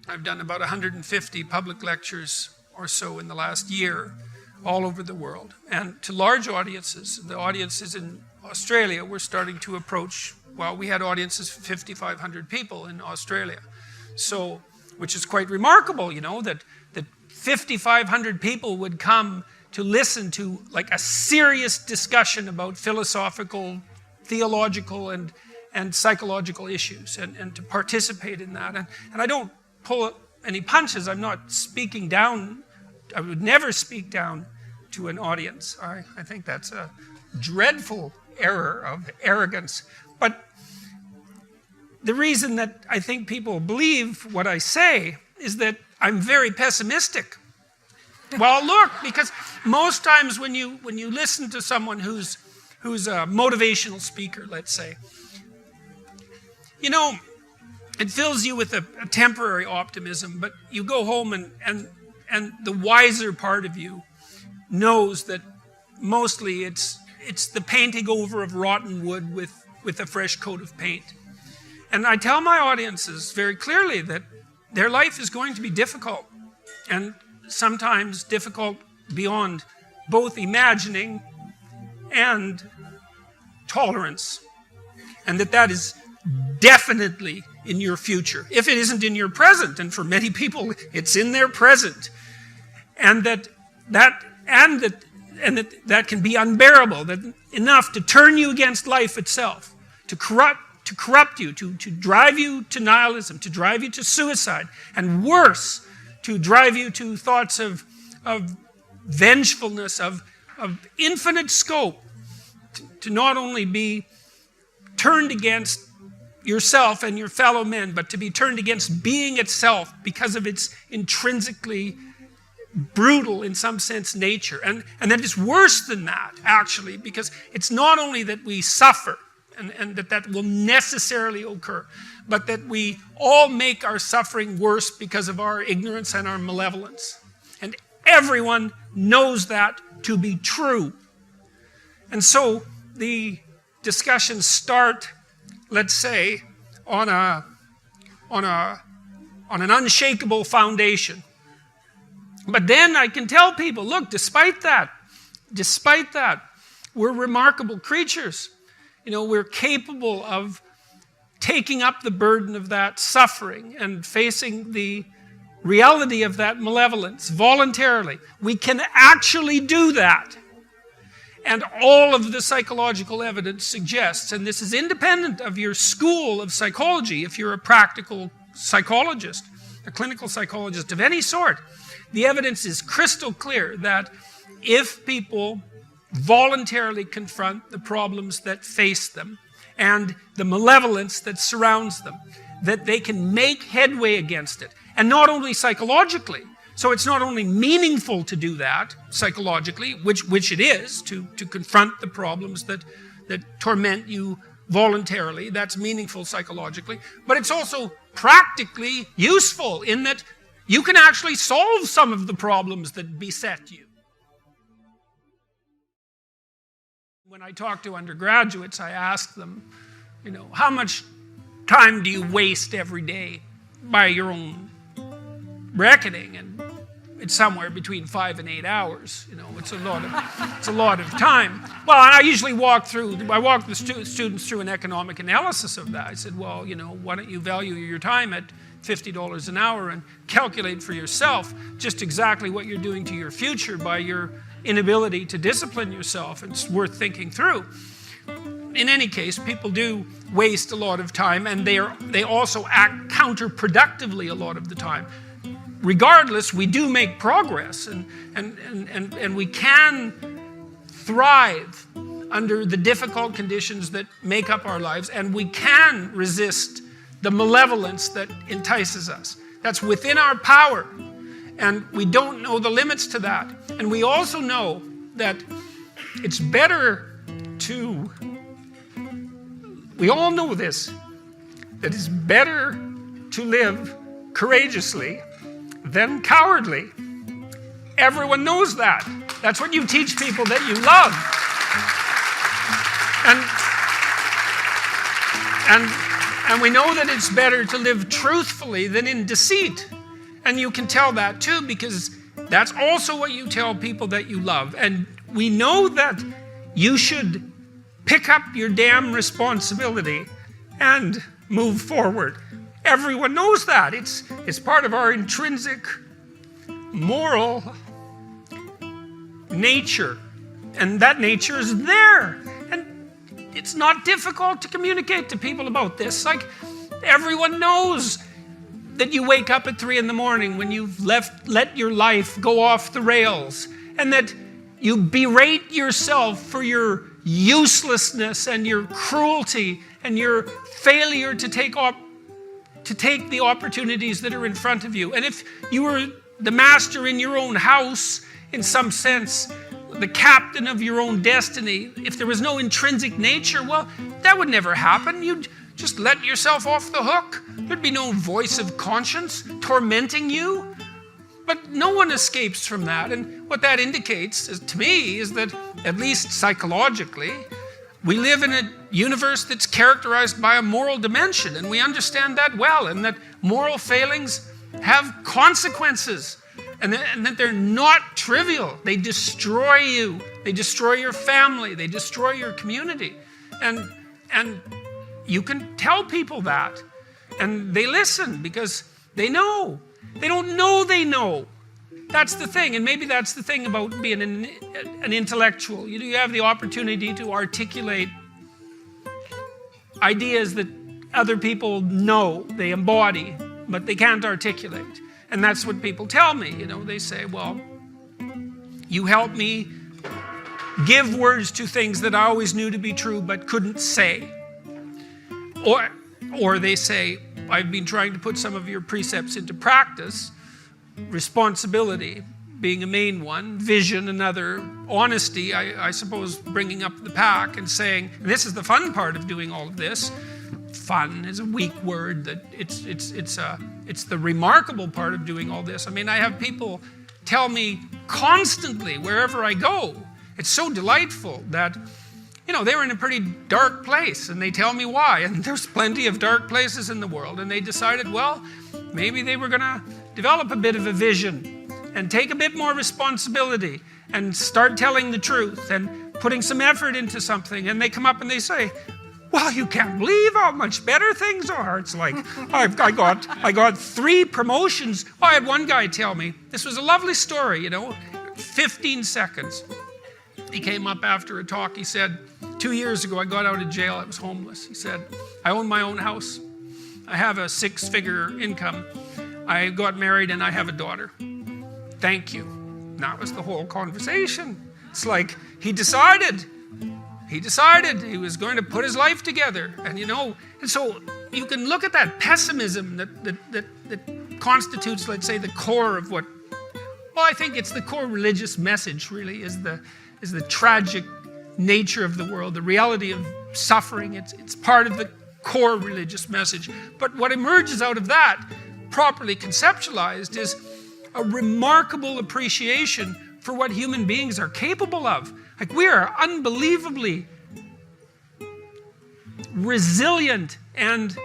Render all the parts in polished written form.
I've done about 150 public lectures or so in the last year, all over the world. And to large audiences, the audiences in Australia were starting to approach, well, we had audiences of 5,500 people in Australia. So, which is quite remarkable, you know, that 5,500 people would come to listen to like a serious discussion about philosophical, theological, and psychological issues, and to participate in that. And I don't pull any punches. I'm not speaking down. I would never speak down to an audience. I think that's a dreadful error of arrogance. But the reason that I think people believe what I say is that I'm very pessimistic. Well, look, because most times when you listen to someone who's a motivational speaker, let's say, you know, it fills you with a temporary optimism, but you go home and the wiser part of you knows that mostly it's the painting over of rotten wood with a fresh coat of paint. And I tell my audiences very clearly that their life is going to be difficult, and sometimes difficult beyond both imagining and tolerance, and that is definitely in your future, if it isn't in your present, and for many people it's in their present, and that can be unbearable, that enough to turn you against life itself, to corrupt you, to drive you to nihilism, to drive you to suicide, and worse, to drive you to thoughts of vengefulness, of infinite scope, to not only be turned against yourself and your fellow men, but to be turned against being itself because of its intrinsically brutal, in some sense, nature. And that it's worse than that, actually, because it's not only that we suffer, and that will necessarily occur, but that we all make our suffering worse because of our ignorance and our malevolence. And everyone knows that to be true. And so the discussions start, let's say, on an unshakable foundation. But then I can tell people, look, despite that, we're remarkable creatures. You know, we're capable of taking up the burden of that suffering and facing the reality of that malevolence voluntarily. We can actually do that. And all of the psychological evidence suggests, and this is independent of your school of psychology, if you're a practical psychologist, a clinical psychologist of any sort, the evidence is crystal clear that if people voluntarily confront the problems that face them and the malevolence that surrounds them, that they can make headway against it. And not only psychologically. So it's not only meaningful to do that psychologically, which it is, to confront the problems that torment you voluntarily. That's meaningful psychologically. But it's also practically useful in that you can actually solve some of the problems that beset you. When I talk to undergraduates, I ask them, you know, how much time do you waste every day by your own reckoning? And it's somewhere between 5 and 8 hours. You know, it's a lot of time. Well, I usually walk the students through an economic analysis of that. I said, well, you know, why don't you value your time at $50 an hour and calculate for yourself just exactly what you're doing to your future by your inability to discipline yourself. It's worth thinking through. In any case, people do waste a lot of time, and they also act counterproductively a lot of the time. Regardless, we do make progress, and we can thrive under the difficult conditions that make up our lives, and we can resist the malevolence that entices us. That's within our power. And we don't know the limits to that. And we also know that it's better to, we all know this, that it's better to live courageously than cowardly. Everyone knows that. That's what you teach people that you love. And we know that it's better to live truthfully than in deceit. And you can tell that too, because that's also what you tell people that you love. And we know that you should pick up your damn responsibility and move forward. Everyone knows that. It's part of our intrinsic moral nature. And that nature is there. And it's not difficult to communicate to people about this. Like, everyone knows that you wake up at 3 in the morning when you've let your life go off the rails, and that you berate yourself for your uselessness and your cruelty and your failure to take the opportunities that are in front of you. And if you were the master in your own house, in some sense, the captain of your own destiny, if there was no intrinsic nature, well, that would never happen. You'd just let yourself off the hook. There'd be no voice of conscience tormenting you. But no one escapes from that. And what that indicates, to me, is that, at least psychologically, we live in a universe that's characterized by a moral dimension, and we understand that well, and that moral failings have consequences, and that they're not trivial. They destroy you. They destroy your family. They destroy your community. And you can tell people that, and they listen because they know. They don't know they know. That's the thing, and maybe that's the thing about being an intellectual. You have the opportunity to articulate ideas that other people know, they embody, but they can't articulate. And that's what people tell me. They say, well, you help me give words to things that I always knew to be true but couldn't say. Or they say, I've been trying to put some of your precepts into practice. Responsibility being a main one, vision another, honesty, I suppose, bringing up the pack and saying, this is the fun part of doing all of this. Fun is a weak word. That it's the remarkable part of doing all this. I mean, I have people tell me constantly wherever I go. It's so delightful that, they were in a pretty dark place, and they tell me why. And there's plenty of dark places in the world. And they decided, well, maybe they were going to develop a bit of a vision and take a bit more responsibility and start telling the truth and putting some effort into something. And they come up and they say, well, you can't believe how much better things are. It's like, I got 3 promotions. I had one guy tell me, this was a lovely story, 15 seconds. He came up after a talk. He said, 2 years ago, I got out of jail. I was homeless. He said, I own my own house. I have a 6-figure income. I got married and I have a daughter. Thank you. And that was the whole conversation. It's like he decided he was going to put his life together. And and so you can look at that pessimism that constitutes, let's say, the core of what, well, I think it's the core religious message, really, is the tragic nature of the world, the reality of suffering. It's part of the core religious message. But what emerges out of that, properly conceptualized, is a remarkable appreciation for what human beings are capable of. Like, we are unbelievably resilient and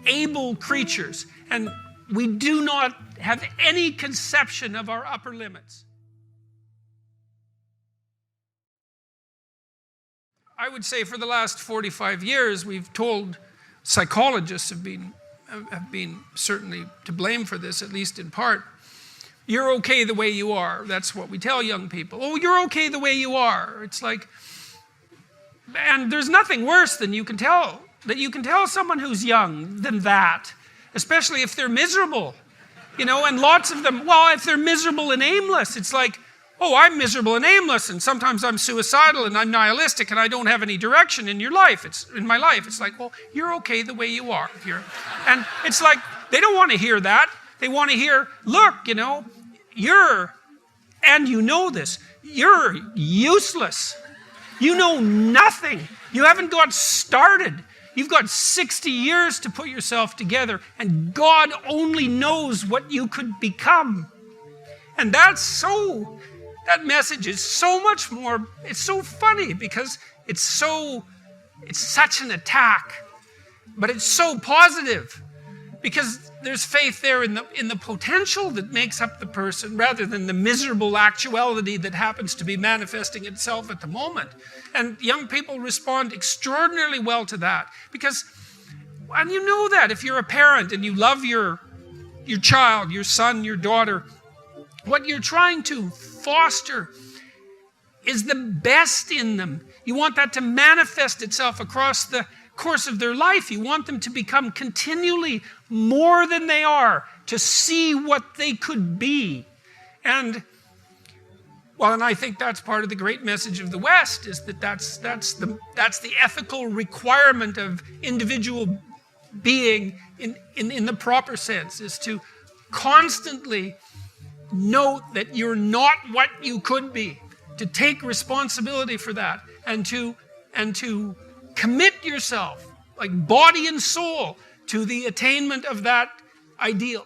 able creatures, and we do not have any conception of our upper limits. I would say for the last 45 years, we've told, psychologists have been certainly to blame for this, at least in part. You're okay the way you are. That's what we tell young people. Oh, you're okay the way you are. It's like, and there's nothing worse than you can tell someone who's young than that, especially if they're miserable, and lots of them, well, if they're miserable and aimless, it's like, oh, I'm miserable and aimless, and sometimes I'm suicidal, and I'm nihilistic, and I don't have any direction in my life. It's like, well, you're okay the way you are. And it's like, they don't want to hear that. They want to hear, look, and you know this, you're useless. You know nothing. You haven't got started. You've got 60 years to put yourself together, and God only knows what you could become. And that message is so much more, it's so funny because it's such an attack But it's so positive because there's faith there in the potential that makes up the person rather than the miserable actuality that happens to be manifesting itself at the moment. And young people respond extraordinarily well to that because, and you know that if you're a parent and you love your child, your son, your daughter, what you're trying to foster is the best in them. You want that to manifest itself across the course of their life. You want them to become continually more than they are, to see what they could be. And I think that's part of the great message of the West, is that that's the ethical requirement of individual being in the proper sense, is to constantly note that you're not what you could be, to take responsibility for that, and to commit yourself, like body and soul, to the attainment of that ideal.